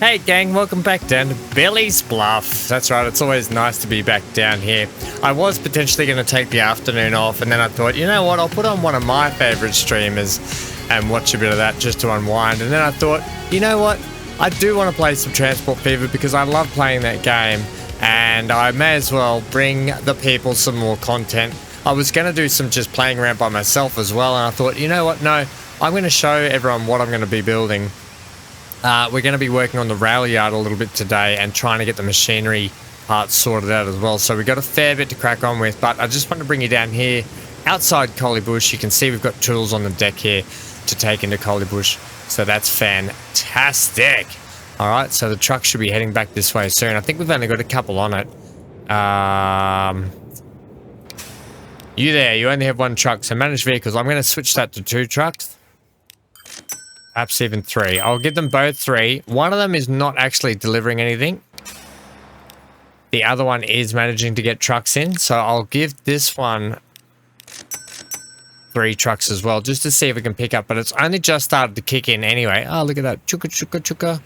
Hey gang, welcome back down to Billy's Bluff. That's right, it's always nice to be back down here. I was potentially going to take the afternoon off, and then I thought, you know what, I'll put on one of my favourite streamers and watch a bit of that just to unwind. And then I thought, you know what, I do want to play some Transport Fever because I love playing that game, and I may as well bring the people some more content. I was going to do some just playing around by myself as well, and I thought, you know what, no, I'm going to show everyone what I'm going to be building. We're going to be working on the rail yard a little bit today and trying to get the machinery parts sorted out as well. So we've got a fair bit to crack on with, but I just want to bring you down here outside Collybush. You can see we've got tools on the deck here to take into Collybush. So that's fantastic. All right, so the truck should be heading back this way soon. I think we've only got a couple on it. You there, you only have one truck. So manage vehicles, I'm going to switch that to 2 trucks. Perhaps even 3. I'll give them both 3. One of them is not actually delivering anything. The other one is managing to get trucks in. So I'll give this one 3 trucks as well, just to see if we can pick up. But it's only just started to kick in anyway. Oh, look at that. Chuka, chuka, chuka.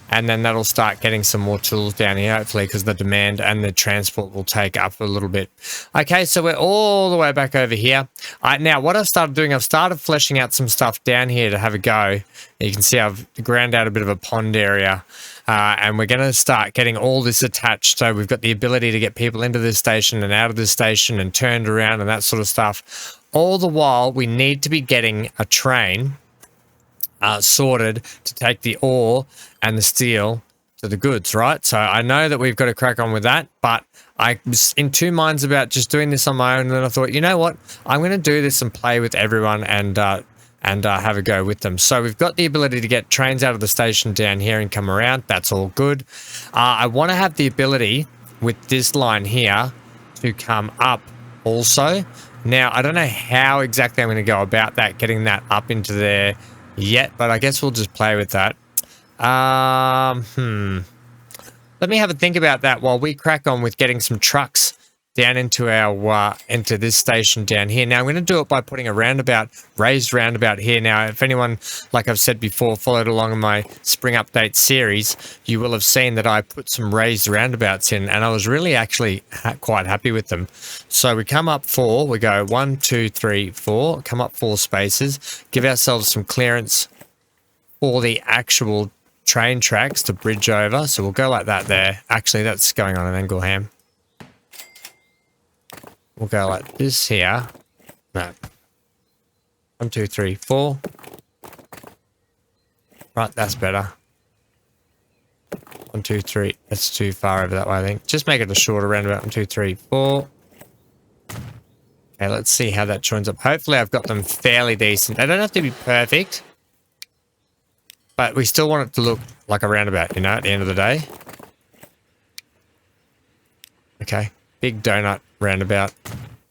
And then that'll start getting some more tools down here, hopefully, because the demand and the transport will take up a little bit. Okay, so we're all the way back over here. Now, what I've started doing, I've started fleshing out some stuff down here to have a go. You can see I've ground out a bit of a pond area, and we're going to start getting all this attached. So we've got the ability to get people into this station and out of this station and turned around and that sort of stuff. All the while, we need to be getting a train sorted to take the ore and the steel to the goods, right? So I know that we've got to crack on with that, but I was in 2 minds about just doing this on my own, and then I thought, you know what, I'm going to do this and play with everyone and have a go with them. So we've got the ability to get trains out of the station down here and come around. That's all good. I want to have the ability with this line here to come up also. Now, I don't know how exactly I'm going to go about that, getting that up into there yet, but I guess we'll just play with that. Let me have a think about that while we crack on with getting some trucks down into our into this station down here. Now I'm going to do it by putting a roundabout, raised roundabout here. Now, if anyone, like I've said before, followed along in my spring update series, you will have seen that I put some raised roundabouts in, and I was really actually quite happy with them. So we come up 4, we go 1, 2, 3, 4, come up 4 spaces, give ourselves some clearance for the actual train tracks to bridge over. So we'll go like that there. Actually, that's going on an angle, Ham. We'll go like this here. No. 1, 2, 3, 4. Right, that's better. 1, 2, 3. That's too far over that way, I think. Just make it a shorter roundabout. 1, 2, 3, 4. Okay, let's see how that joins up. Hopefully I've got them fairly decent. They don't have to be perfect, but we still want it to look like a roundabout, you know, at the end of the day. Okay, big donut roundabout.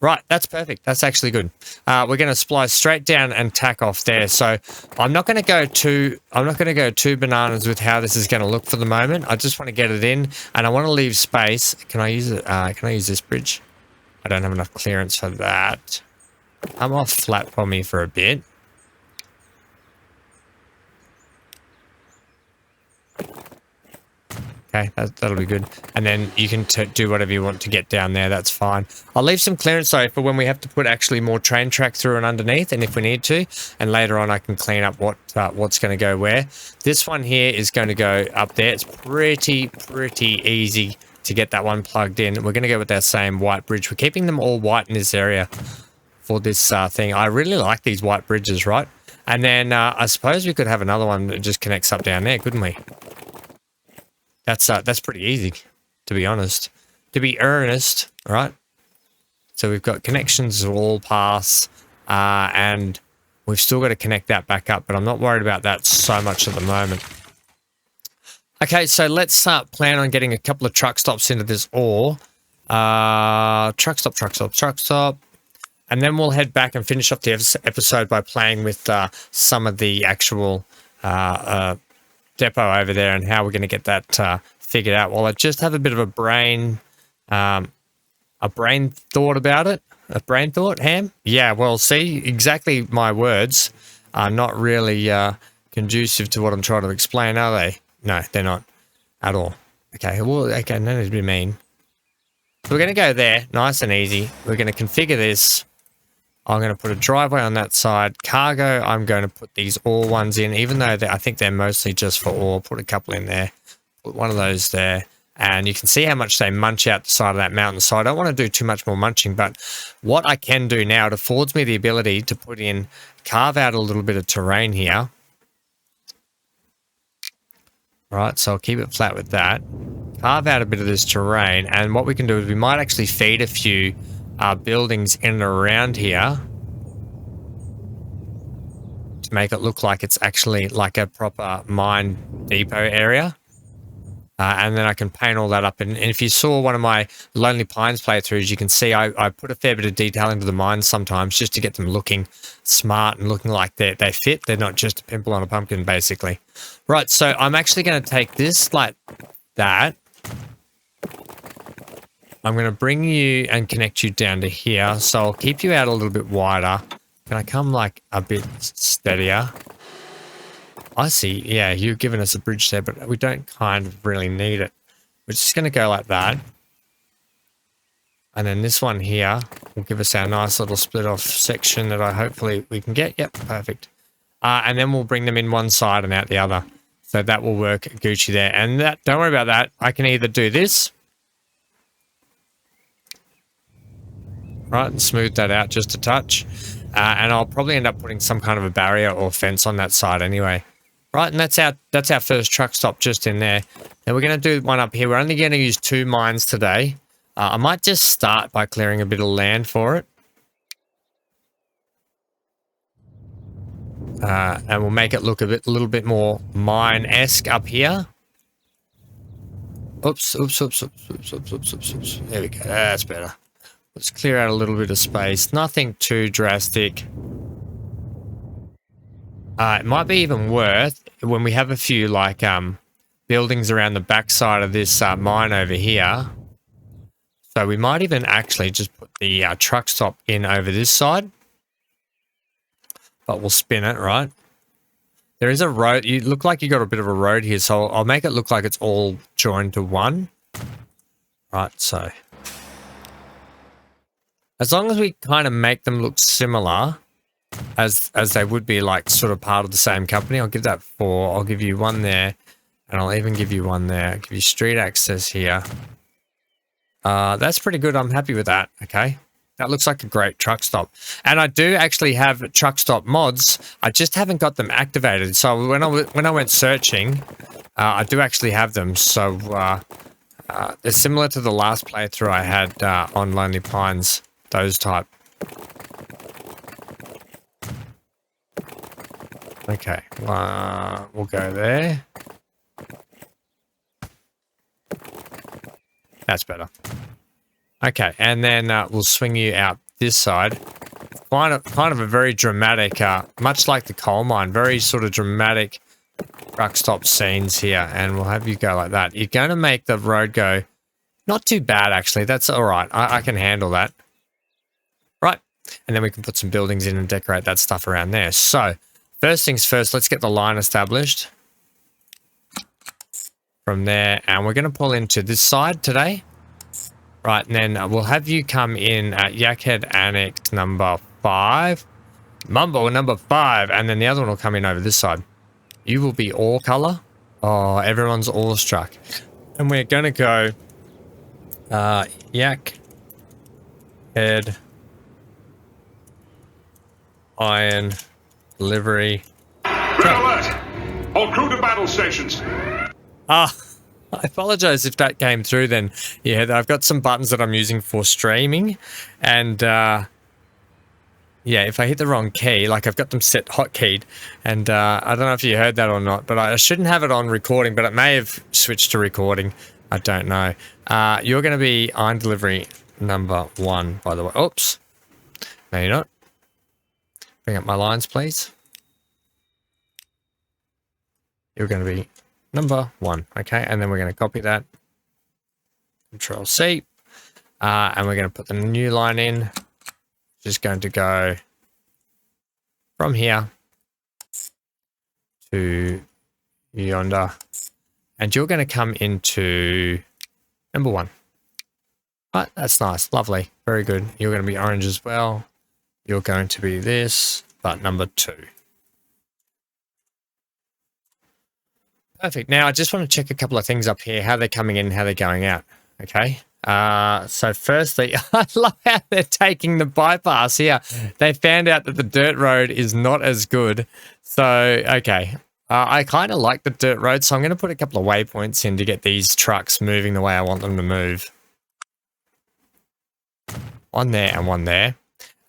Right, that's perfect. That's actually good. We're going to splice straight down and tack off there. So I'm not going to go too bananas with how this is going to look for the moment. I just want to get it in, and I want to leave space. Can I use it? Can I use this bridge? I don't have enough clearance for that. I'm off flat for me for a bit. Okay, that'll be good. And then you can do whatever you want to get down there. That's fine. I'll leave some clearance though for when we have to put actually more train track through and underneath, and if we need to. And later on, I can clean up what's going to go where. This one here is going to go up there. It's pretty easy to get that one plugged in. We're going to go with that same white bridge. We're keeping them all white in this area for this thing. I really like these white bridges, right? And then I suppose we could have another one that just connects up down there, couldn't we? That's pretty easy, to be honest. To be earnest, right? So we've got connections to all paths, and we've still got to connect that back up, but I'm not worried about that so much at the moment. Okay, so let's plan on getting a couple of truck stops into this ore. Truck stop. And then we'll head back and finish off the episode by playing with some of the actual depot over there and how we're going to get that figured out. Well, I just have a bit of a brain thought about it. A brain thought, Ham? Yeah, well, see, exactly my words are not really conducive to what I'm trying to explain, are they? No, they're not at all. Okay, well, okay, no need to be mean. So we're going to go there, nice and easy. We're going to configure this. I'm going to put a driveway on that side. Cargo, I'm going to put these ore ones in, even though I think they're mostly just for ore. Put a couple in there. Put one of those there. And you can see how much they munch out the side of that mountain. So I don't want to do too much more munching, but what I can do now, it affords me the ability to put in, carve out a little bit of terrain here. Right, so I'll keep it flat with that. Carve out a bit of this terrain, and what we can do is we might actually feed a few buildings in and around here to make it look like it's actually like a proper mine depot area. And then I can paint all that up. And if you saw one of my Lonely Pines playthroughs, you can see I put a fair bit of detail into the mines sometimes just to get them looking smart and looking like they fit. They're not just a pimple on a pumpkin, basically. Right, so I'm actually going to take this like that. I'm going to bring you and connect you down to here. So I'll keep you out a little bit wider. Can I come like a bit steadier? I see. Yeah, you've given us a bridge there, but we don't kind of really need it. We're just going to go like that. And then this one here will give us our nice little split off section that hopefully we can get. Yep, perfect. And then we'll bring them in one side and out the other. So that will work Gucci there. And that, don't worry about that. I can either do this. Right, and smooth that out just a touch. And I'll probably end up putting some kind of a barrier or fence on that side anyway. Right, and that's our first truck stop just in there. Then we're going to do one up here. We're only going to use 2 mines today. I might just start by clearing a bit of land for it. And we'll make it look a little bit more mine-esque up here. Oops. There we go. That's better. Let's clear out a little bit of space. Nothing too drastic. It might be even worth when we have a few like buildings around the backside of this mine over here. So we might even actually just put the truck stop in over this side. But we'll spin it, right? There is a road. You look like you got a bit of a road here, so I'll make it look like it's all joined to one. Right, so as long as we kind of make them look similar as they would be like sort of part of the same company, I'll give that 4. I'll give you 1 there, and I'll even give you 1 there. I'll give you street access here. That's pretty good. I'm happy with that. Okay. That looks like a great truck stop. And I do actually have truck stop mods. I just haven't got them activated. So when I went searching, I do actually have them. So they're similar to the last playthrough I had on Lonely Pines, those type. Okay, we'll go there. That's better. Okay, and then we'll swing you out this side. Kind of a very dramatic, much like the coal mine, very sort of dramatic truck stop scenes here, and we'll have you go like that. You're going to make the road go not too bad, actually. That's all right. I can handle that. Right, and then we can put some buildings in and decorate that stuff around there. So, first things first, let's get the line established. From there, and we're going to pull into this side today. Right, and then we'll have you come in at Yakhead Annex number 5. Mumbo number 5, and then the other one will come in over this side. You will be all color. Oh, everyone's awestruck. And we're going to go Yakhead Iron Delivery. Red alert! All crew to battle stations. I apologize if that came through then. Yeah, I've got some buttons that I'm using for streaming, and yeah, if I hit the wrong key, like I've got them set hotkeyed, and I don't know if you heard that or not, but I shouldn't have it on recording, but it may have switched to recording. I don't know. You're going to be iron delivery number 1, by the way. Oops. No, you're not. Bring up my lines, please. You're going to be number 1, okay, and then we're going to copy that, Control C, and we're going to put the new line in. Just going to go from here to yonder. And you're going to come into number 1. Right, that's nice. Lovely. Very good. You're going to be orange as well. You're going to be this, but number 2. Perfect. Now, I just want to check a couple of things up here, how they're coming in, how they're going out. Okay. So firstly, I love how they're taking the bypass here. They found out that the dirt road is not as good. So, okay. I kind of like the dirt road, so I'm going to put a couple of waypoints in to get these trucks moving the way I want them to move. One there and one there.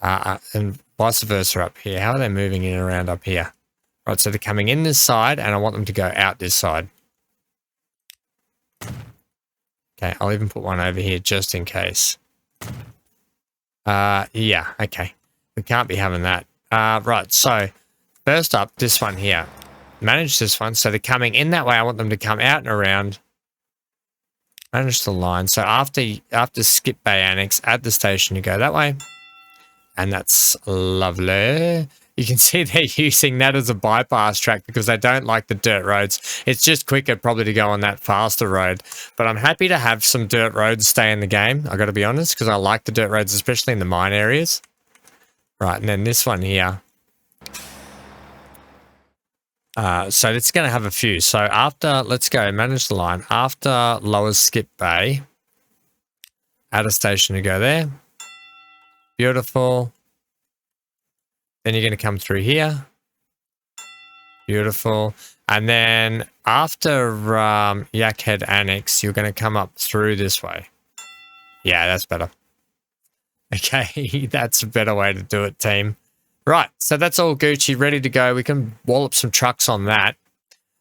And vice versa up here. How are they moving in and around up here? Right, so they're coming in this side, and I want them to go out this side. Okay, I'll even put one over here just in case. Yeah, okay. We can't be having that. Right, so first up, this one here. Manage this one. So they're coming in that way. I want them to come out and around. Manage the line. So after Skip Bay Annex, add the station to go that way. And that's lovely. You can see they're using that as a bypass track because they don't like the dirt roads. It's just quicker probably to go on that faster road. But I'm happy to have some dirt roads stay in the game. I got to be honest, because I like the dirt roads, especially in the mine areas. Right, and then this one here. So it's going to have a few. So after, let's go manage the line. After lower Skip Bay, add a station to go there. Beautiful. Then you're going to come through here. Beautiful. And then after Yakhead Annex, you're going to come up through this way. Yeah, that's better. Okay, that's a better way to do it, team. Right, so that's all Gucci, ready to go. We can wallop some trucks on that.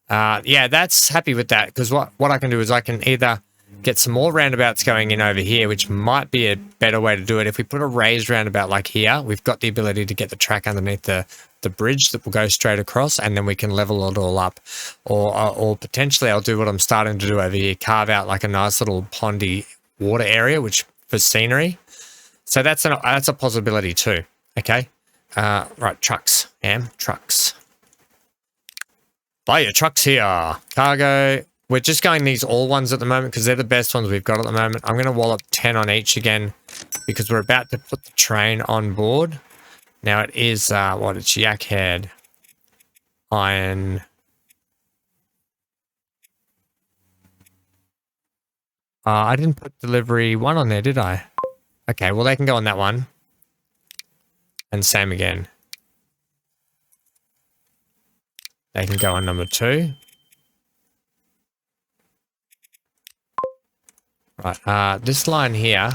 Yeah, that's happy with that, because what I can do is I can either get some more roundabouts going in over here, which might be a better way to do it. If we put a raised roundabout like here, we've got the ability to get the track underneath the bridge that will go straight across, and then we can level it all up. Or potentially I'll do what I'm starting to do over here, carve out like a nice little pondy water area, which for scenery. So that's a possibility too, okay? Right, trucks, trucks. Buy your trucks here. Cargo. We're just going these all ones at the moment because they're the best ones we've got at the moment. I'm going to wallop 10 on each again because we're about to put the train on board. Now it is, it's Yakhead, iron. I didn't put delivery 1 on there, did I? Okay, well they can go on that one. And same again. They can go on number 2. Right, this line here,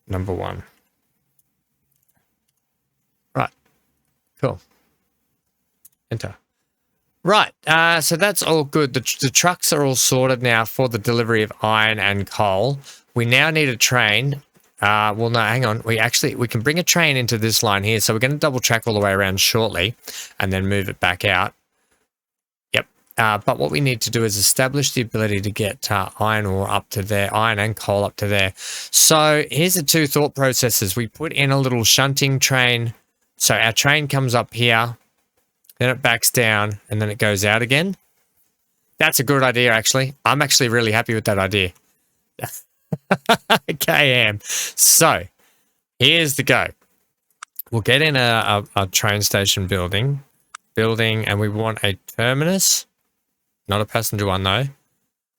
number 1. Right, cool. Enter. Right, so that's all good. The trucks are all sorted now for the delivery of iron and coal. We now need a train. Well, no, hang on. We can bring a train into this line here. So we're going to double track all the way around shortly and then move it back out. Yep. But what we need to do is establish the ability to get iron ore up to there, iron and coal up to there. So here's the 2 thought processes. We put in a little shunting train. So our train comes up here, then it backs down, and then it goes out again. That's a good idea, actually. I'm actually really happy with that idea. KM. So here's the go. We'll get in a train station building, and we want a terminus, not a passenger one though.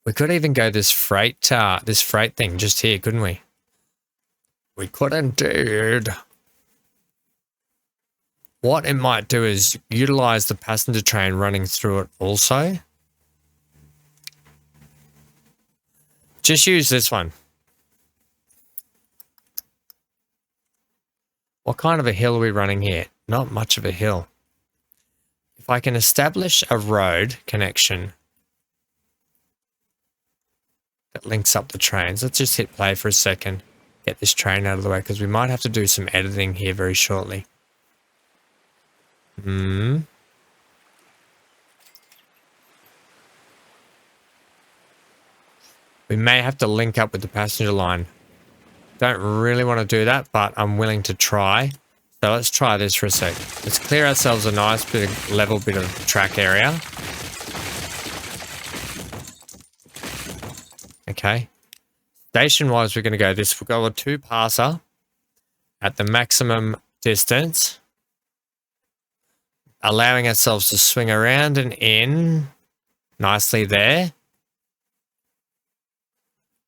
We could even go this freight thing just here, couldn't we? We could indeed. What it might do is utilize the passenger train running through it also. Just use this one. What kind of a hill are we running here? Not much of a hill. If I can establish a road connection that links up the trains, let's just hit play for a second, get this train out of the way, because we might have to do some editing here very shortly. We may have to link up with the passenger line. Don't really want to do that, but I'm willing to try. So let's try this for a sec. Let's clear ourselves a nice bit of level bit of track area. Okay. Station-wise, we're going to go this. We'll go a 2-passer at the maximum distance, allowing ourselves to swing around and in nicely there.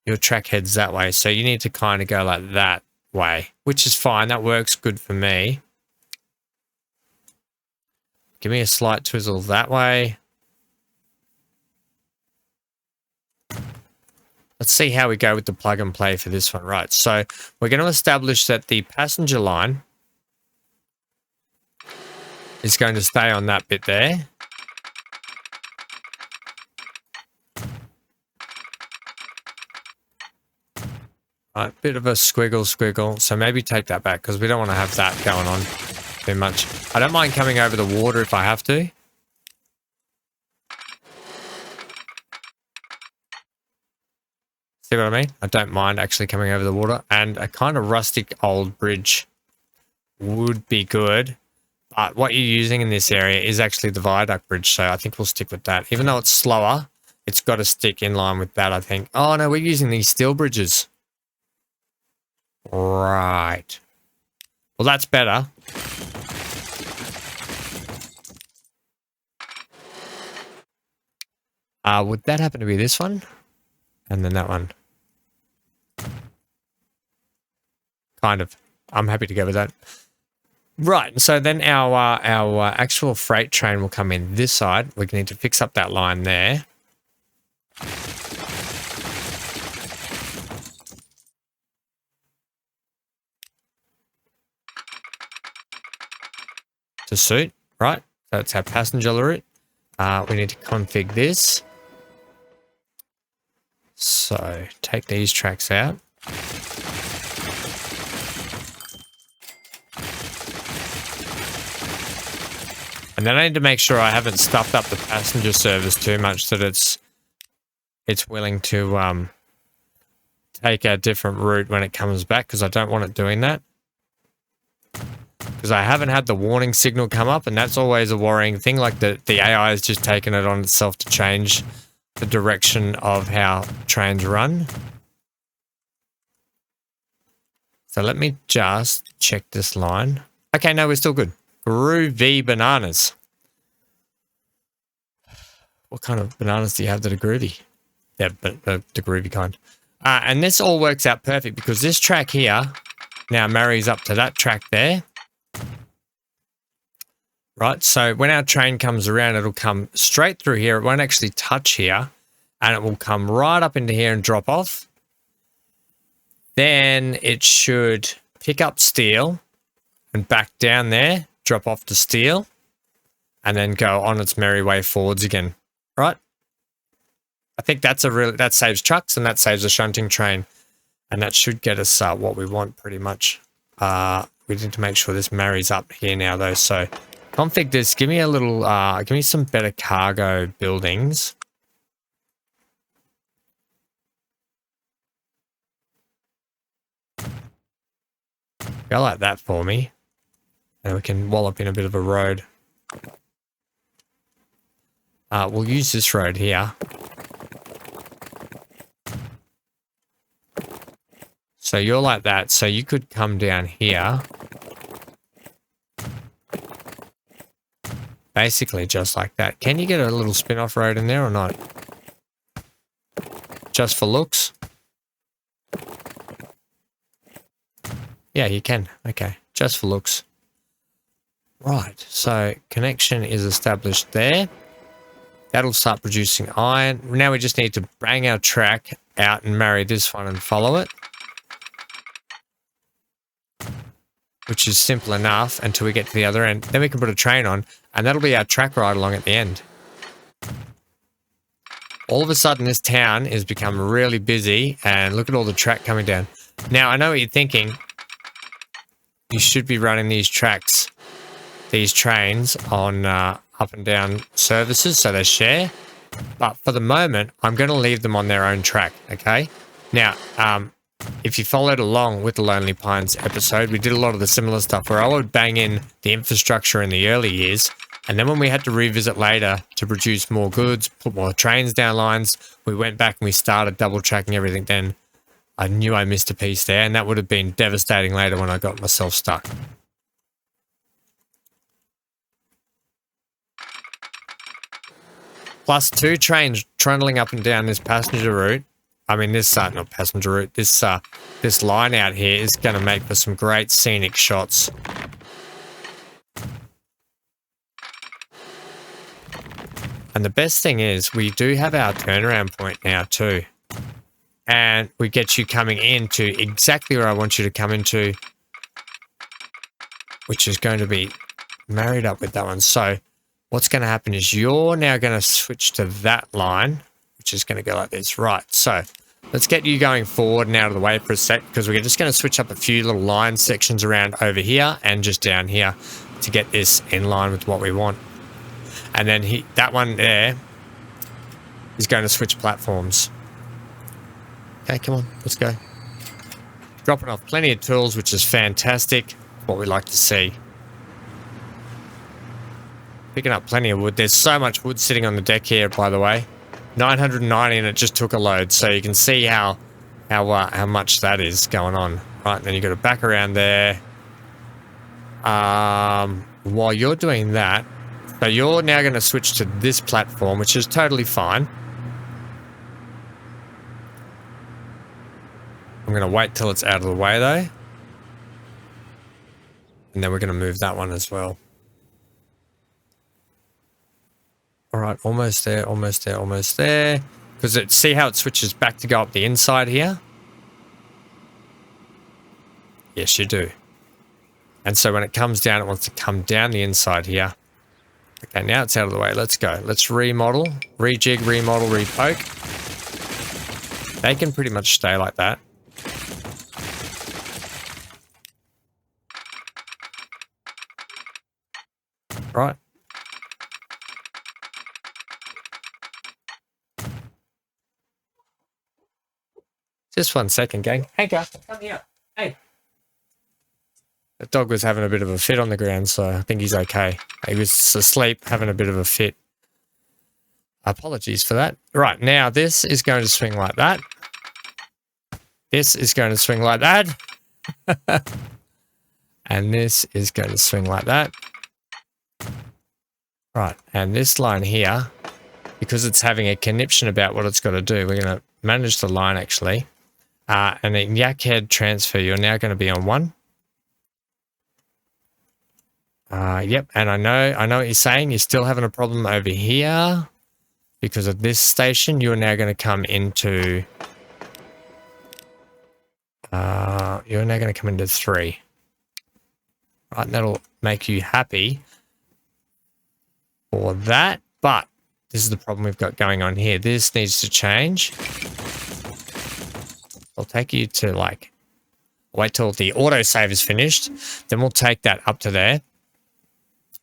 Your track heads that way, so you need to kind of go like that way, which is fine. That works good for me. Give me a slight twizzle that way. Let's see how we go with the plug and play for this one. Right, so we're going to establish that the passenger line is going to stay on that bit there. Right, bit of a squiggle. So maybe take that back because we don't want to have that going on too much. I don't mind coming over the water if I have to. See what I mean? I don't mind actually coming over the water. And a kind of rustic old bridge would be good. But what you're using in this area is actually the viaduct bridge. So I think we'll stick with that. Even though it's slower, it's got to stick in line with that, I think. Oh, no, we're using these steel bridges. Right. Well, that's better. Would that happen to be this one? And then that one? Kind of. I'm happy to go with that. Right. So then our actual freight train will come in this side. We need to fix up that line there. To suit, right? That's our passenger route. We need to config this. So take these tracks out. And then I need to make sure I haven't stuffed up the passenger service too much that it's willing to take a different route when it comes back, because I don't want it doing that. Because I haven't had the warning signal come up, and that's always a worrying thing. Like the AI has just taken it on itself to change the direction of how trains run. So let me just check this line. Okay, no, we're still good. Groovy bananas. What kind of bananas do you have that are groovy? Yeah, but the groovy kind. And this all works out perfect because this track here now marries up to that track there. Right, so when our train comes around, it'll come straight through here. It won't actually touch here, and it will come right up into here and drop off. Then it should pick up steel and back down there, drop off to steel, and then go on its merry way forwards again. Right? I think that's that saves trucks and that saves a shunting train, and that should get us what we want pretty much. We need to make sure this marries up here now though. So config this. Give me a little. Give me some better cargo buildings. Go like that for me, and we can wallop in a bit of a road. We'll use this road here. So you're like that. So you could come down here. Basically just like that. Can you get a little spin-off road in there or not? Just for looks? Yeah, you can. Okay, just for looks. Right, so connection is established there. That'll start producing iron. Now we just need to bang our track out and marry this one and follow it. Which is simple enough until we get to the other end. Then we can put a train on, and that'll be our track ride along at the end. All of a sudden, this town has become really busy, and look at all the track coming down. Now, I know what you're thinking. You should be running these tracks, these trains on up and down services, so they share. But for the moment, I'm going to leave them on their own track, okay? Now, if you followed along with the Lonely Pines episode, we did a lot of the similar stuff where I would bang in the infrastructure in the early years. And then when we had to revisit later to produce more goods, put more trains down lines, we went back and we started double tracking everything. Then I knew I missed a piece there, and that would have been devastating later when I got myself stuck. Plus 2 trains trundling up and down this passenger route. I mean, this, not passenger route, this line out here is going to make for some great scenic shots. And the best thing is we do have our turnaround point now too. And we get you coming into exactly where I want you to come into, which is going to be married up with that one. So what's going to happen is you're now going to switch to that line, which is going to go like this. Right, so let's get you going forward and out of the way for a sec, because we're just going to switch up a few little line sections around over here and just down here to get this in line with what we want. And then that one there is going to switch platforms. Okay, come on, let's go. Dropping off plenty of tools, which is fantastic. What we like to see. Picking up plenty of wood. There's so much wood sitting on the deck here, by the way. 990, and it just took a load, so you can see how much that is going on. Right, and then you got to back around there. While you're doing that, so you're now going to switch to this platform, which is totally fine. I'm going to wait till it's out of the way, though. And then we're going to move that one as well. All right, almost there, almost there, almost there. Because see how it switches back to go up the inside here? Yes, you do. And so when it comes down, it wants to come down the inside here. Okay, now it's out of the way. Let's go. Let's remodel, rejig, remodel, repoke. They can pretty much stay like that. Right. Just 1 second, gang. Hey, guys, come here. Hey. The dog was having a bit of a fit on the ground, so I think he's okay. He was asleep, having a bit of a fit. Apologies for that. Right, now this is going to swing like that. This is going to swing like that. And this is going to swing like that. Right, and this line here, because it's having a conniption about what it's got to do, we're going to manage the line actually. And then yak head transfer, you're now going to be on 1. Yep, and I know what you're saying. You're still having a problem over here because of this station. You're now going to come into. You're now going to come into 3. Right, and that'll make you happy for that. But this is the problem we've got going on here. This needs to change. I'll take you to like. Wait till the autosave is finished. Then we'll take that up to there.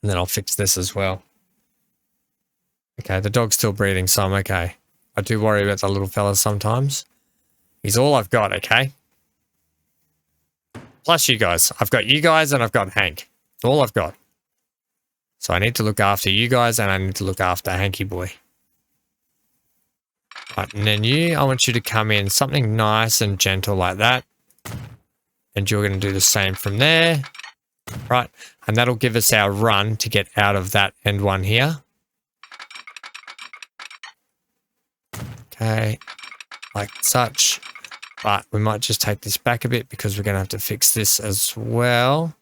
And then I'll fix this as well. Okay, the dog's still breathing, so I'm okay. I do worry about the little fella sometimes. He's all I've got, okay? Plus you guys. I've got you guys and I've got Hank. It's all I've got. So I need to look after you guys and I need to look after Hanky boy. Right, and then I want you to come in something nice and gentle like that. And you're going to do the same from there. Right, and that'll give us our run to get out of that end one here. Okay, like such. But we might just take this back a bit because we're going to have to fix this as well.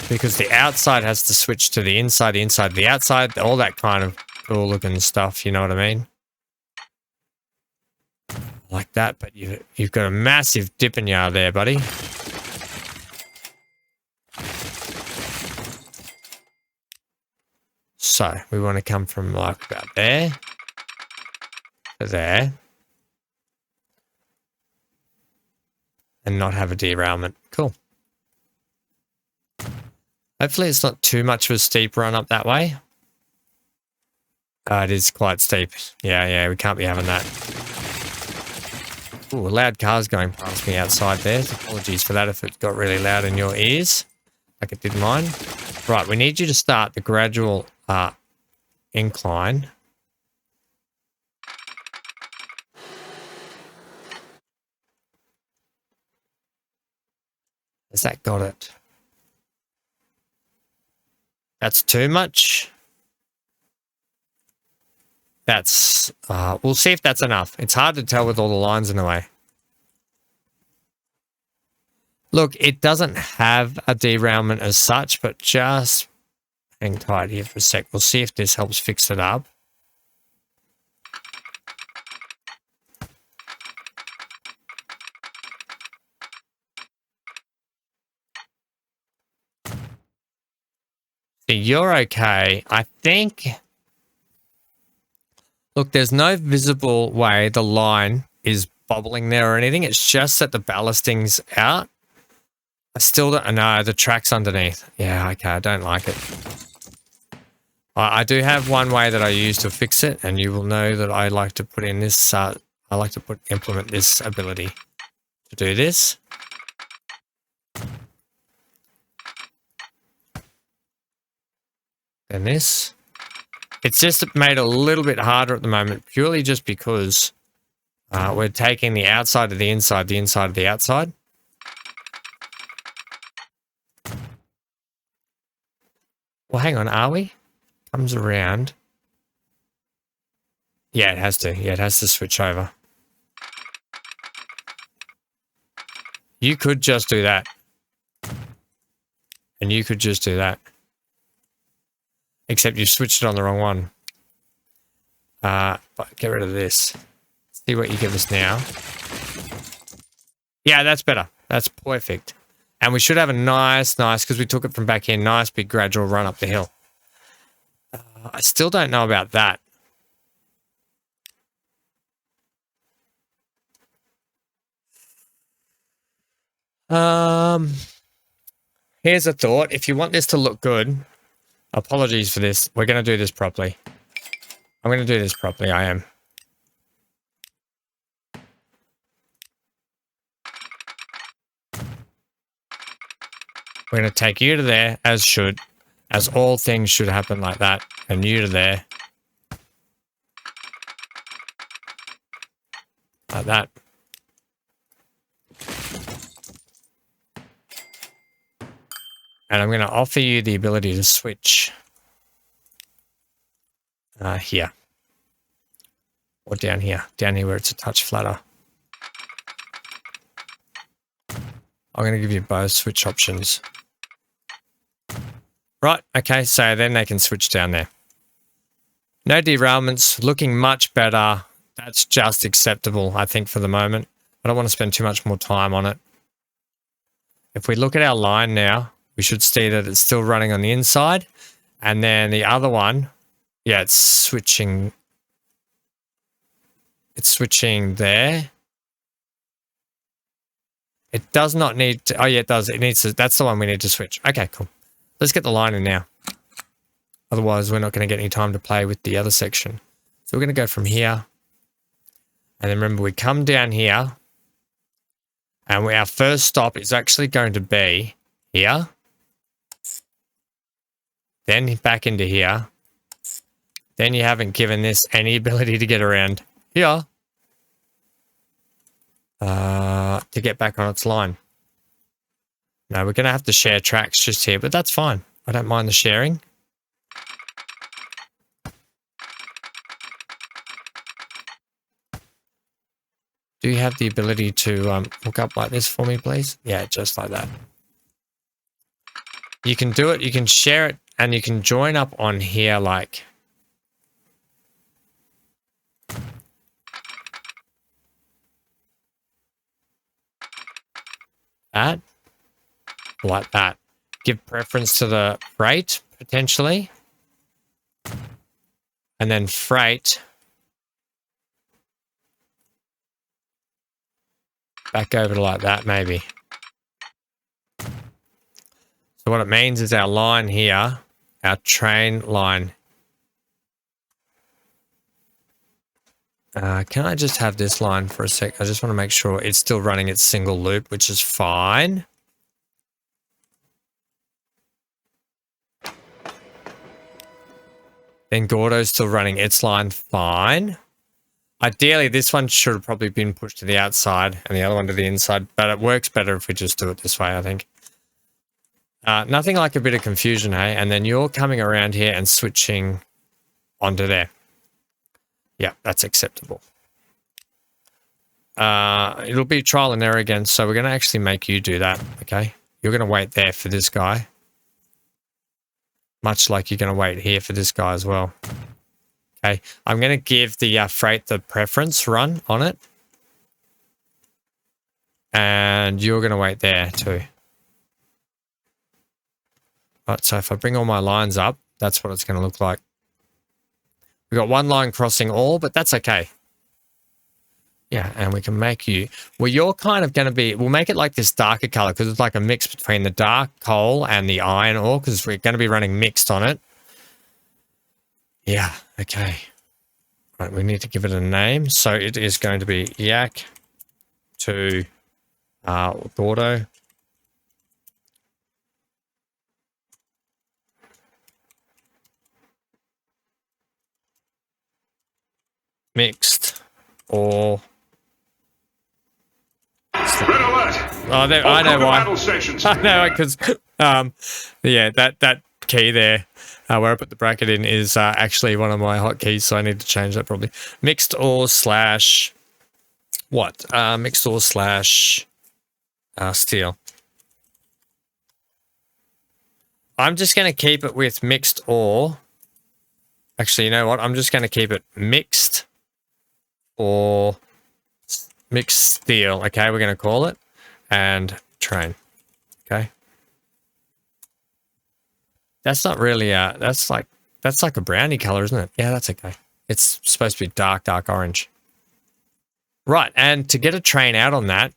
Because the outside has to switch to the inside, the outside, all that kind of cool looking stuff, you know what I mean? Like that, but you've got a massive dip in yard there, buddy. So we want to come from like about there to there and not have a derailment. Cool. Hopefully it's not too much of a steep run up that way. It is quite steep. Yeah, we can't be having that. Ooh, loud cars going past me outside there. Apologies for that if it got really loud in your ears, like it did mine. Right, we need you to start the gradual incline. Has that got it? That's too much. That's, we'll see if that's enough. It's hard to tell with all the lines in the way. Look, it doesn't have a derailment as such, but just hang tight here for a sec. We'll see if this helps fix it up. So you're okay. I think... Look, there's no visible way the line is bobbling there or anything. It's just that the ballasting's out. I still don't know. The track's underneath. Yeah, okay. I don't like it. I do have one way that I use to fix it, and you will know that I like to put in this. I like to implement this ability to do this. And this. It's just made a little bit harder at the moment, purely just because we're taking the outside of the inside of the outside. Well, hang on, are we? Comes around. Yeah, it has to. Yeah, it has to switch over. You could just do that. And you could just do that. Except you've switched it on the wrong one. But get rid of this. See what you give us now. Yeah, that's better. That's perfect. And we should have a nice, because we took it from back here, nice big gradual run up the hill. I still don't know about that. Here's a thought. If you want this to look good, apologies for this. We're going to do this properly. I'm going to do this properly. I am. We're going to take you to there, as all things should happen like that, and you to there. Like that. And I'm going to offer you the ability to switch here. Or down here. Down here where it's a touch flatter. I'm going to give you both switch options. Right, okay, so then they can switch down there. No derailments, looking much better. That's just acceptable, I think, for the moment. I don't want to spend too much more time on it. If we look at our line now, we should see that it's still running on the inside. And then the other one, yeah, it's switching. It's switching there. It does not need to, oh yeah, it does. It needs to, that's the one we need to switch. Okay, cool. Let's get the line in now. Otherwise, we're not going to get any time to play with the other section. So we're going to go from here. And then remember, we come down here. And our first stop is actually going to be here. Then back into here. Then you haven't given this any ability to get around here. To get back on its line. No, we're going to have to share tracks just here, but that's fine. I don't mind the sharing. Do you have the ability to hook up like this for me, please? Yeah, just like that. You can do it, you can share it, and you can join up on here like... that. Like that. Give preference to the freight, potentially. And then freight. Back over to like that, maybe. So what it means is our line here, our train line. Can I just have this line for a sec? I just want to make sure it's still running its single loop, which is fine. Then Gordo's still running its line fine. Ideally, this one should have probably been pushed to the outside and the other one to the inside, but it works better if we just do it this way, I think. Nothing like a bit of confusion, hey? And then you're coming around here and switching onto there. Yeah, that's acceptable. It'll be trial and error again, so we're going to actually make you do that, okay? You're going to wait there for this guy. Much like you're going to wait here for this guy as well. Okay, I'm going to give the freight the preference run on it. And you're going to wait there too. Right, so if I bring all my lines up, that's what it's going to look like. We've got one line crossing all, but that's okay. Yeah, and we can make you... Well, you're kind of going to be... We'll make it like this darker color because it's like a mix between the dark coal and the iron ore because we're going to be running mixed on it. Yeah, okay. Right, we need to give it a name. So it is going to be Yak to Gordo. Mixed or... Red alert! Oh, there, I know why. Battle stations. I know, because, yeah, that key there, where I put the bracket in, is actually one of my hotkeys, so I need to change that probably. Mixed or slash, what? Mixed or slash steel. I'm just going to keep it with mixed or. Actually, you know what? I'm just going to keep it mixed or mixed steel. Okay, we're going to call it. And train. Okay. That's not really that's like a brownie color, isn't it? Yeah, that's okay. It's supposed to be dark orange. Right, and to get a train out on that,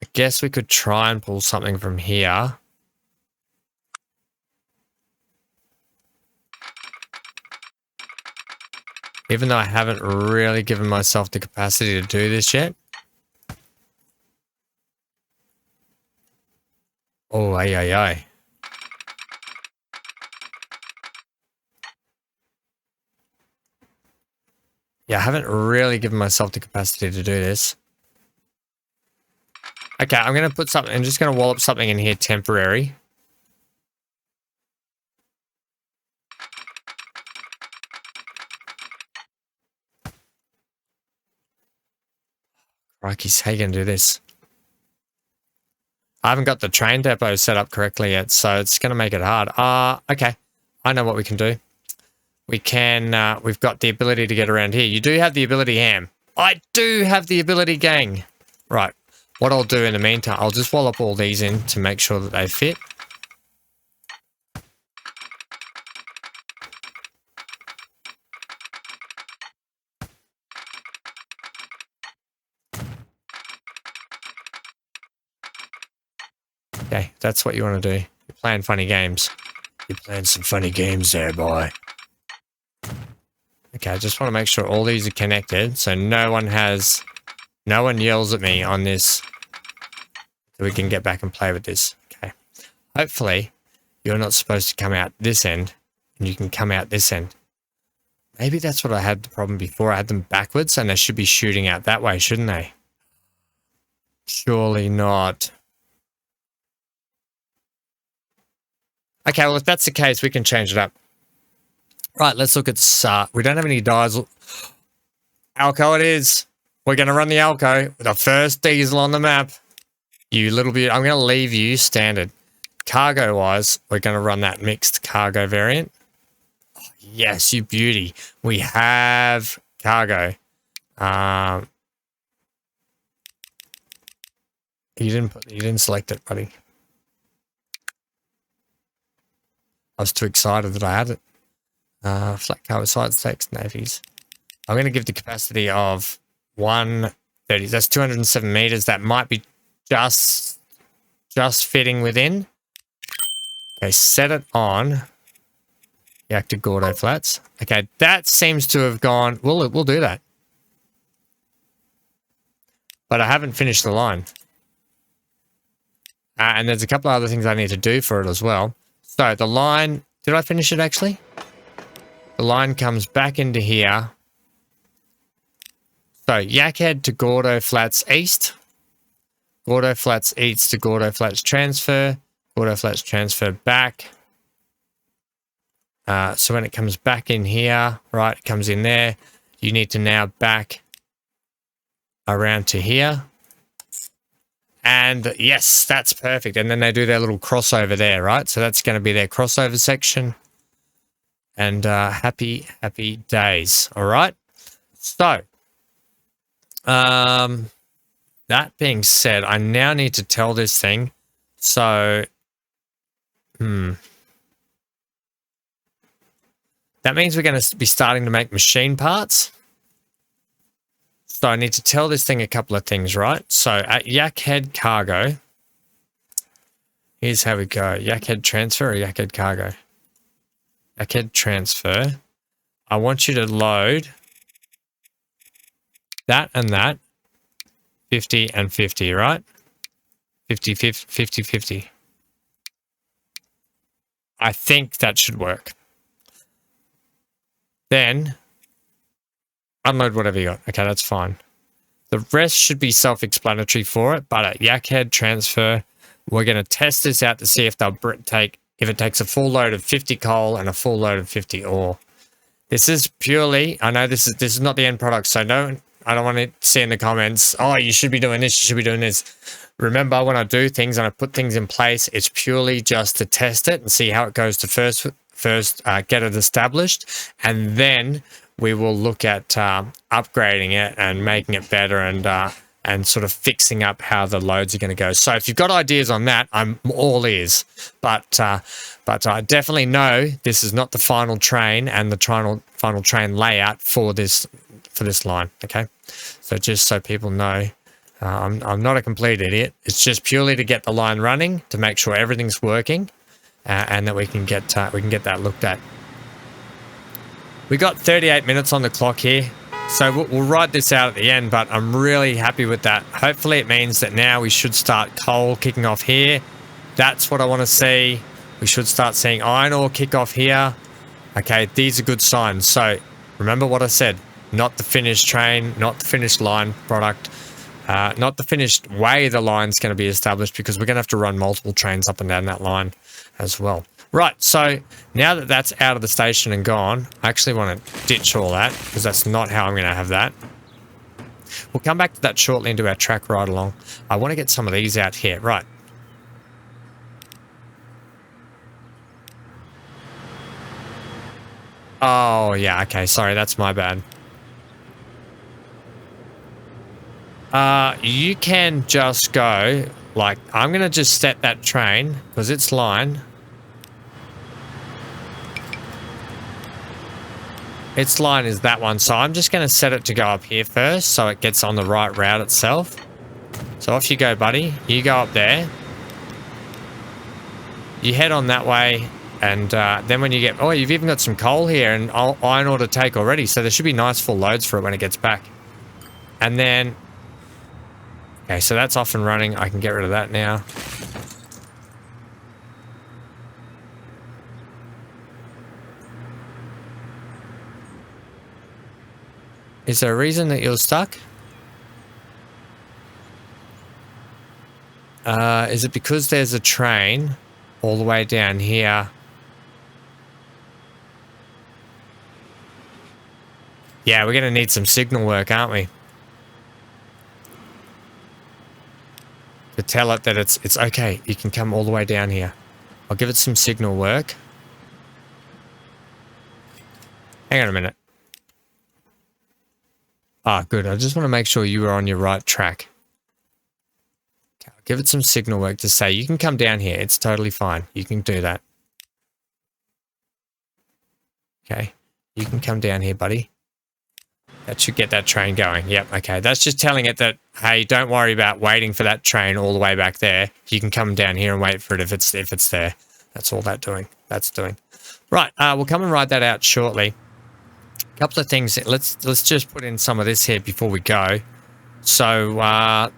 I guess we could try and pull something from here. Even though I haven't really given myself the capacity to do this yet. Oh, aye. Yeah, I haven't really given myself the capacity to do this. Okay, I'm going to put something, I'm just going to wallop something in here temporary. Crikey, how are you going to do this? I haven't got the train depot set up correctly yet, so it's going to make it hard. Okay. I know what we can do. We can, we've got the ability to get around here. You do have the ability, Ham. I do have the ability, gang. Right. What I'll do in the meantime, I'll just wallop all these in to make sure that they fit. Okay, that's what you want to do. You're playing funny games. You're playing some funny games there, boy. Okay, I just want to make sure all these are connected so no one yells at me on this. So we can get back and play with this. Okay. Hopefully, you're not supposed to come out this end and you can come out this end. Maybe that's what I had the problem before. I had them backwards and they should be shooting out that way, shouldn't they? Surely not. Okay, well, if that's the case, we can change it up. Right, let's look at this. We don't have any diesel. Alco it is. We're going to run the Alco with the first diesel on the map. You little bit. I'm going to leave you standard. Cargo-wise, we're going to run that mixed cargo variant. Oh, yes, you beauty. We have cargo. You didn't select it, buddy. I was too excited that I had it. Flat car with side stakes, navies. I'm going to give the capacity of 130. That's 207 meters. That might be just fitting within. Okay, set it on Yak to Gordo Flats. Okay, that seems to have gone. We'll do that. But I haven't finished the line. And there's a couple of other things I need to do for it as well. So the line, did I finish it actually? The line comes back into here. So Yakhead to Gordo Flats East. Gordo Flats East to Gordo Flats transfer. Gordo Flats transfer back. So when it comes back in here, right, it comes in there. You need to now back around to here. And yes, that's perfect. And then they do their little crossover there, right? So that's going to be their crossover section. And happy days. All right. So, that being said, I now need to tell this thing. So, that means we're going to be starting to make machine parts. So I need to tell this thing a couple of things, right? So at Yakhead Cargo, here's how we go. Yakhead transfer or Yakhead cargo? Yakhead transfer. I want you to load that and that, 50 and 50, right? 50, 50, 50. I think that should work. Then unload whatever you got. Okay, that's fine. The rest should be self-explanatory for it, but at Yakhead transfer, we're going to test this out to see if it takes a full load of 50 coal and a full load of 50 ore. This is purely, I know this is not the end product, so I don't want to see in the comments, oh, you should be doing this, you should be doing this. Remember, when I do things and I put things in place, it's purely just to test it and see how it goes to first get it established, and then we will look at upgrading it and making it better and sort of fixing up how the loads are going to go. So if you've got ideas on that, I'm all ears. But I definitely know this is not the final train and the final train layout for this line. Okay, so just so people know, I'm not a complete idiot. It's just purely to get the line running, to make sure everything's working, and that we can get that looked at. We got 38 minutes on the clock here, so we'll write this out at the end, but I'm really happy with that. Hopefully it means that now we should start coal kicking off here. That's what I want to see. We should start seeing iron ore kick off here. Okay, these are good signs. So remember what I said, not the finished train, not the finished line product, not the finished way the line's going to be established, because we're going to have to run multiple trains up and down that line as well. Right, so now that that's out of the station and gone, I actually want to ditch all that, because that's not how I'm going to have that. We'll come back to that shortly and do our track ride along. I want to get some of these out here. Right. Oh, yeah, okay, sorry, that's my bad. You can just go, like, I'm going to just set that train, because it's line. Its line is that one, so I'm just going to set it to go up here first so it gets on the right route itself. So off you go, buddy. You go up there. You head on that way, and then when you get... Oh, you've even got some coal here and iron ore to take already, so there should be nice full loads for it when it gets back. And then... Okay, so that's off and running. I can get rid of that now. Is there a reason that you're stuck? Is it because there's a train all the way down here? Yeah, we're going to need some signal work, aren't we? To tell it that it's okay. You can come all the way down here. I'll give it some signal work. Hang on a minute. Ah, good. I just want to make sure you are on your right track. Okay, I'll give it some signal work to say you can come down here. It's totally fine. You can do that. Okay. You can come down here, buddy. That should get that train going. Yep, okay. That's just telling it that, hey, don't worry about waiting for that train all the way back there. You can come down here and wait for it if it's there. That's all that's doing. Right, we'll come and ride that out shortly. A couple of things. Let's just put in some of this here before we go. So what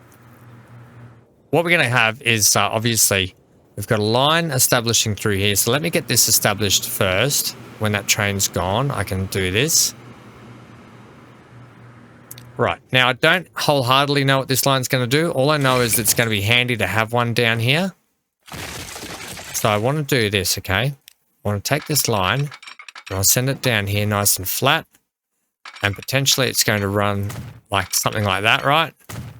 we're going to have is obviously we've got a line establishing through here. So let me get this established first. When that train's gone, I can do this. Right, now I don't wholeheartedly know what this line's going to do. All I know is it's going to be handy to have one down here. So I want to do this, okay? I want to take this line and I'll send it down here nice and flat. And potentially it's going to run like something like that, right?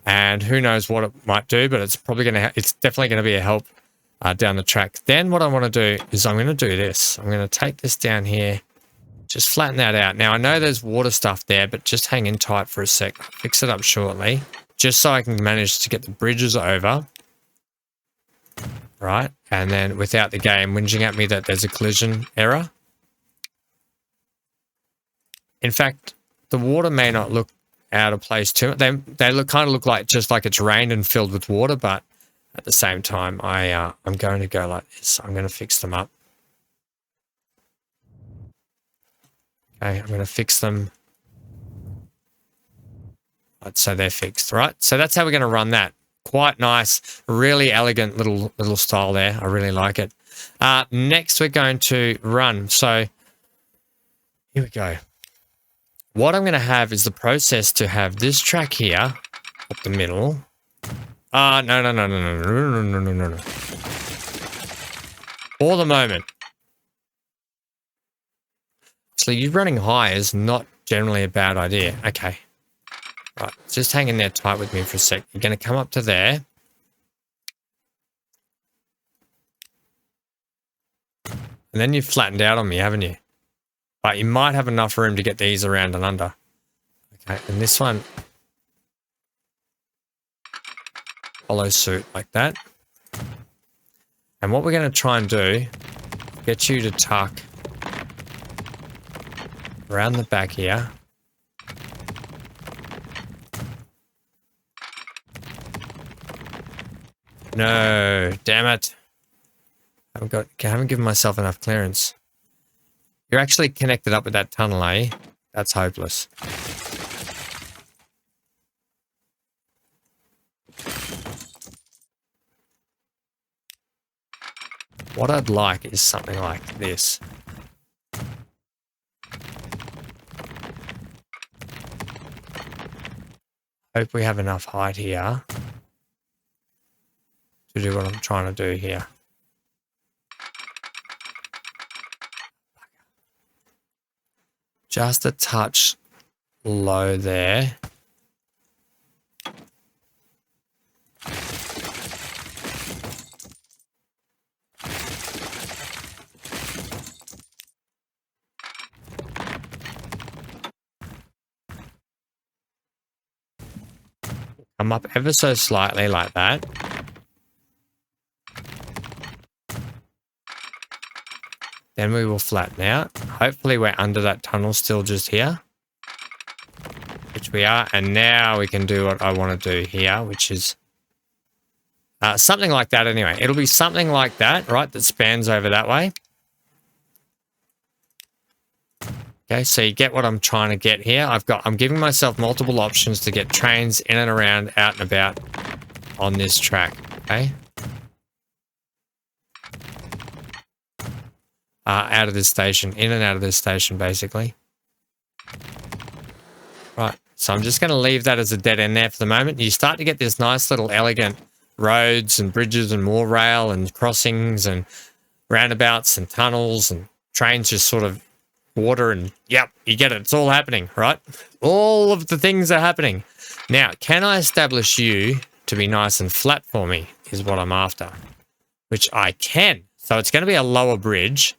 And who knows what it might do, but it's probably going to, it's definitely going to be a help down the track. Then what I want to do is I'm going to do this. I'm going to take this down here. Just flatten that out. Now, I know there's water stuff there, but just hang in tight for a sec. I'll fix it up shortly, just so I can manage to get the bridges over. Right? And then without the game whinging at me that there's a collision error. In fact, the water may not look out of place too. They kind of look like just like it's rained and filled with water, but at the same time, I'm going to go like this. I'm going to fix them up. Okay, I'm going to fix them. Right, so they're fixed, right? So that's how we're going to run that. Quite nice, really elegant little style there. I really like it. Next, we're going to run. So here we go. What I'm going to have is the process to have this track here up the middle. No. For the moment. So you running high is not generally a bad idea. Okay. Right. Just hang in there tight with me for a sec. You're going to come up to there. And then you've flattened out on me, haven't you? But you might have enough room to get these around and under. Okay. And this one, follow suit like that. And what we're going to try and do, get you to tuck around the back here. No, damn it. I haven't given myself enough clearance. You're actually connected up with that tunnel, eh? That's hopeless. What I'd like is something like this. Hope we have enough height here to do what I'm trying to do here. Just a touch low there. Come up ever so slightly like that. Then we will flatten out. Hopefully we're under that tunnel still just here. Which we are. And now we can do what I want to do here, which is something like that anyway. It'll be something like that, right? That spans over that way. Okay, so you get what I'm trying to get here. I'm giving myself multiple options to get trains in and around, out and about on this track. Okay. Out of this station, in and out of this station, basically. Right, so I'm just going to leave that as a dead end there for the moment. You start to get this nice little elegant roads and bridges and more rail and crossings and roundabouts and tunnels and trains just sort of water and yep, you get it. It's all happening, right? All of the things are happening. Now, can I establish you to be nice and flat for me is what I'm after, which I can. So it's going to be a lower bridge.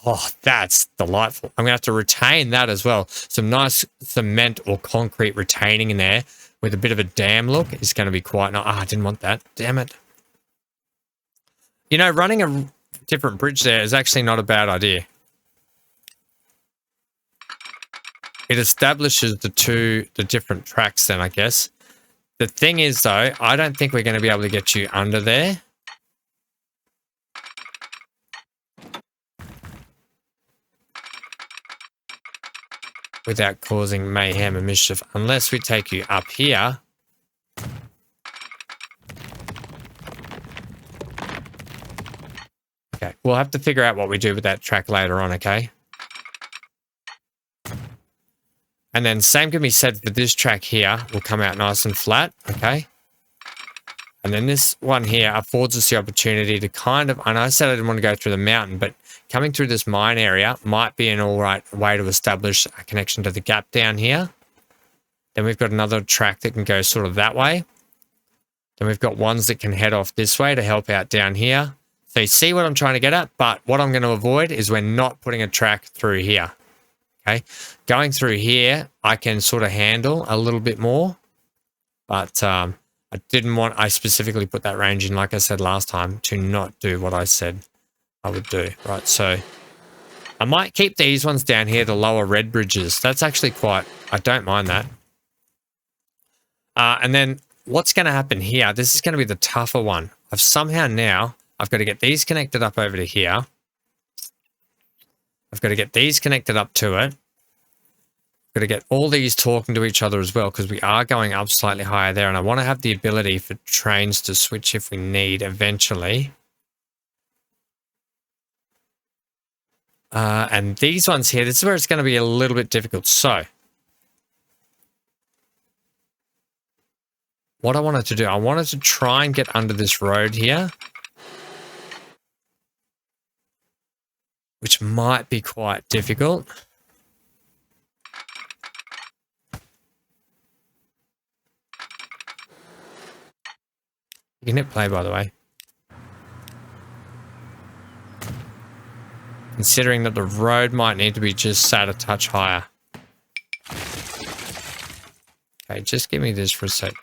Oh, that's delightful. I'm going to have to retain that as well. Some nice cement or concrete retaining in there with a bit of a dam look is going to be quite nice. I didn't want that. Damn it. You know, running a different bridge there is actually not a bad idea. It establishes the different tracks then, I guess. The thing is, though, I don't think we're going to be able to get you under there. without causing mayhem and mischief, unless we take you up here. Okay, we'll have to figure out what we do with that track later on, okay? And then same can be said for this track here. Will come out nice and flat, okay? And then this one here affords us the opportunity to kind of, I know I said I didn't want to go through the mountain, but coming through this mine area might be an all right way to establish a connection to the gap down here. Then we've got another track that can go sort of that way. Then we've got ones that can head off this way to help out down here. So you see what I'm trying to get at, but what I'm going to avoid is we're not putting a track through here. Okay, going through here, I can sort of handle a little bit more, but I specifically put that range in, like I said last time, to not do what I said I would do. Right, so I might keep these ones down here, the lower red bridges. That's actually quite, I don't mind that. And then what's going to happen here, this is going to be the tougher one. I've got to get these connected up over to here. I've got to get these connected up to it. I've got to get all these talking to each other as well, because we are going up slightly higher there, and I want to have the ability for trains to switch if we need eventually. And these ones here, this is where it's going to be a little bit difficult. So what I wanted to do, I wanted to try and get under this road here, which might be quite difficult. You can hit play, by the way. Considering that the road might need to be just sat a touch higher. Okay, just give me this for a sec.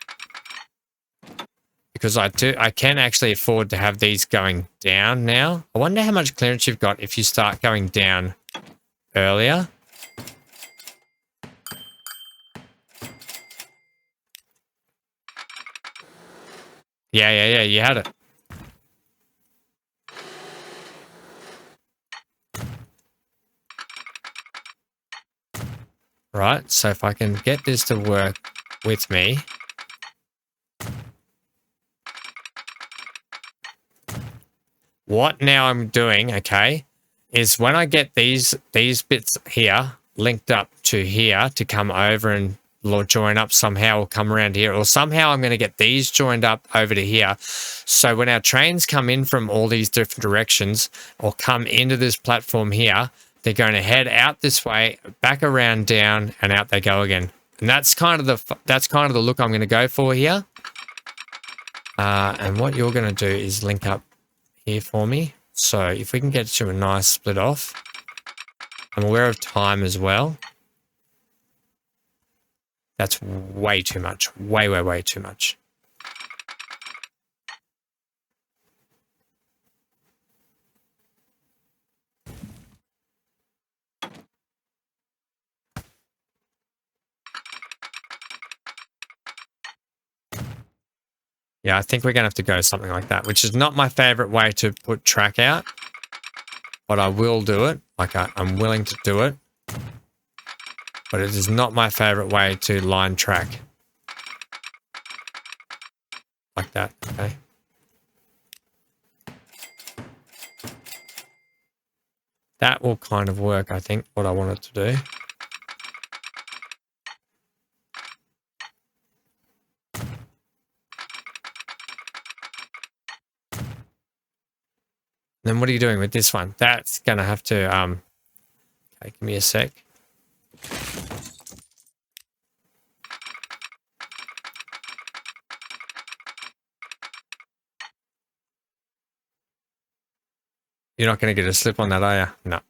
Because I can actually afford to have these going down now. I wonder how much clearance you've got if you start going down earlier. Yeah, you had it. Right, so if I can get this to work with me. What now I'm doing, okay, is when I get these bits here linked up to here to come over and join up somehow, or come around here, or somehow I'm going to get these joined up over to here. So when our trains come in from all these different directions or come into this platform here, they're going to head out this way, back around, down, and out they go again. And that's kind of the look I'm going to go for here. And what you're going to do is link up here for me. So if we can get to a nice split off, I'm aware of time as well. That's way too much. Way too much. Yeah, I think we're going to have to go something like that, which is not my favorite way to put track out, but I will do it. Like I'm willing to do it, but it is not my favorite way to line track. Like that, okay? That will kind of work, I think, what I want it to do. Then what are you doing with this one? That's going to have to, okay, give me a sec. You're not going to get a slip on that, are you? No.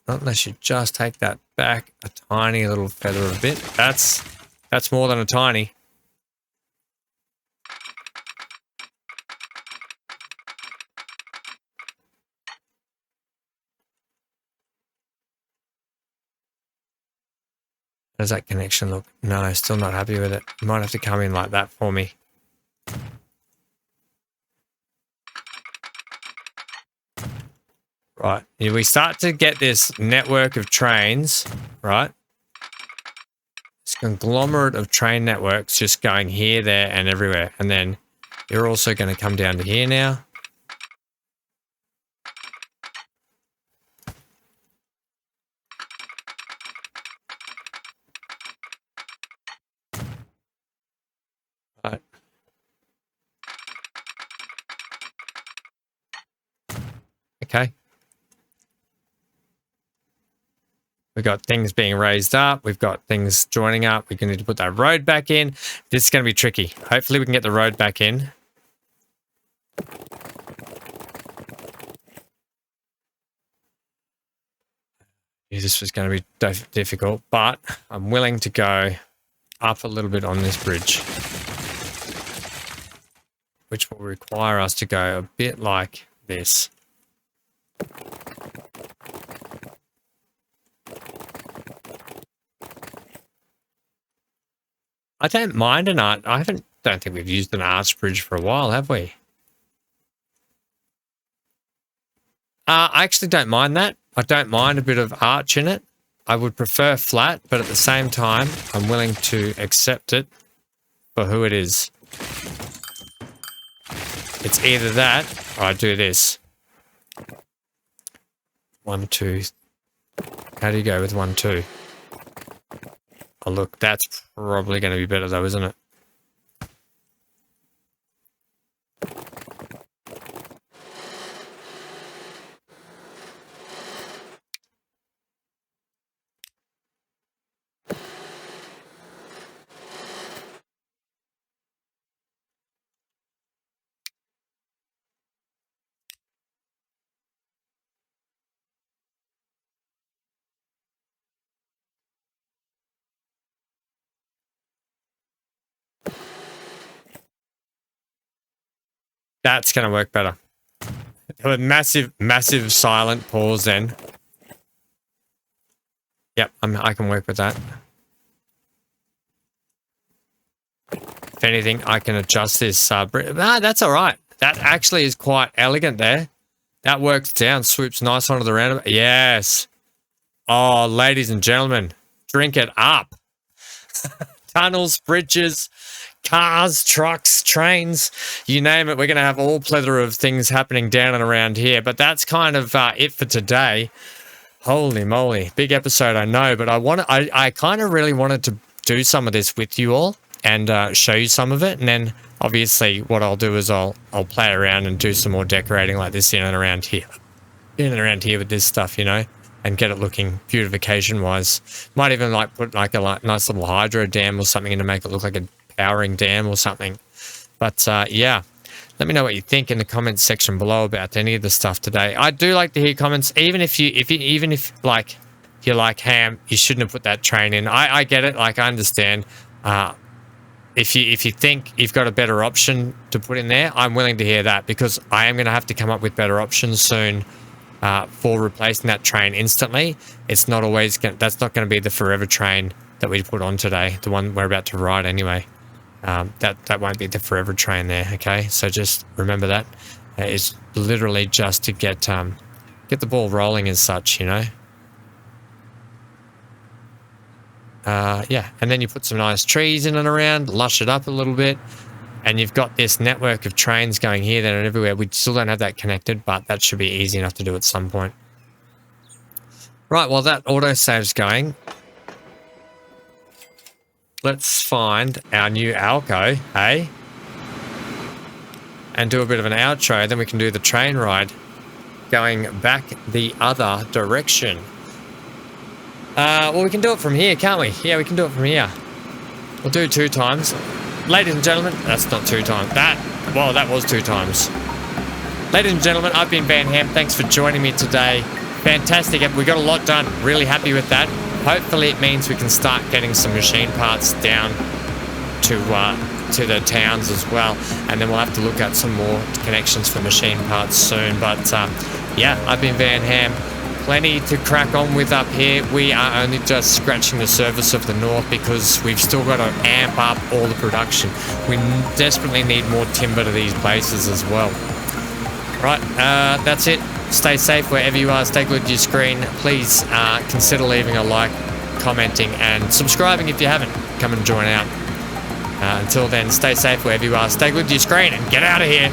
Not unless you just take that back a tiny little feather of a bit. That's more than a tiny. How does that connection look? No, still not happy with it. You might have to come in like that for me. Right. We start to get this network of trains, right? This conglomerate of train networks just going here, there, and everywhere. And then you're also going to come down to here now. Right. Okay. We've got things being raised up. We've got things joining up. We're going to need to put that road back in. This is going to be tricky. Hopefully we can get the road back in. Yeah, this was going to be difficult, but I'm willing to go up a little bit on this bridge, which will require us to go a bit like this. I don't mind an art. Don't think we've used an arch bridge for a while, have we? I actually don't mind that. I don't mind a bit of arch in it. I would prefer flat, but at the same time, I'm willing to accept it for who it is. It's either that or I do this. 1, 2. How do you go with 1, 2? Oh, look, that's probably going to be better though, isn't it? That's going to work better. A massive, massive silent pause then. Yep, I can work with that. If anything, I can adjust this. That's all right. That actually is quite elegant there. That works down, swoops nice onto the roundabout. Yes. Oh, ladies and gentlemen, drink it up. Tunnels, bridges, cars, trucks, trains, you name it. We're going to have all plethora of things happening down and around here. But that's kind of it for today. Holy moly. Big episode, I know. But I kind of really wanted to do some of this with you all and show you some of it. And then obviously what I'll do is I'll play around and do some more decorating like this in and around here. In and around here with this stuff, you know, and get it looking beautification wise. Might even like put like a nice little hydro dam or something in to make it look like a powering dam or something. But yeah, let me know what you think in the comments section below about any of the stuff today. I do like to hear comments, even if like you're like, Ham, you shouldn't have put that train in. I get it. Like, I understand. If you think you've got a better option to put in there, I'm willing to hear that, because I am going to have to come up with better options soon for replacing that train instantly. It's not always that's not going to be the forever train that we put on today, the one we're about to ride anyway. That won't be the forever train there. Okay, so just remember that it's literally just to get the ball rolling as such, you know. Yeah, and then you put some nice trees in and around, lush it up a little bit, and you've got this network of trains going here, there, and everywhere. We still don't have that connected, but that should be easy enough to do at some point. Right, while that autosave's going, let's find our new Alco, hey? And do a bit of an outro, then we can do the train ride going back the other direction. Well, we can do it from here, can't we? Yeah, we can do it from here. We'll do 2 times. Ladies and gentlemen, that's not 2 times. Well, that was 2 times. Ladies and gentlemen, I've been Van Ham. Thanks for joining me today. Fantastic. We got a lot done. Really happy with that. Hopefully it means we can start getting some machine parts down to the towns as well. And then we'll have to look at some more connections for machine parts soon. But yeah, I've been Van Ham. Plenty to crack on with up here. We are only just scratching the surface of the north, because we've still got to amp up all the production. We desperately need more timber to these places as well. Right, that's it. Stay safe wherever you are. Stay glued to your screen. Please consider leaving a like, commenting, and subscribing if you haven't. Come and join out. Until then, stay safe wherever you are. Stay glued to your screen and get out of here.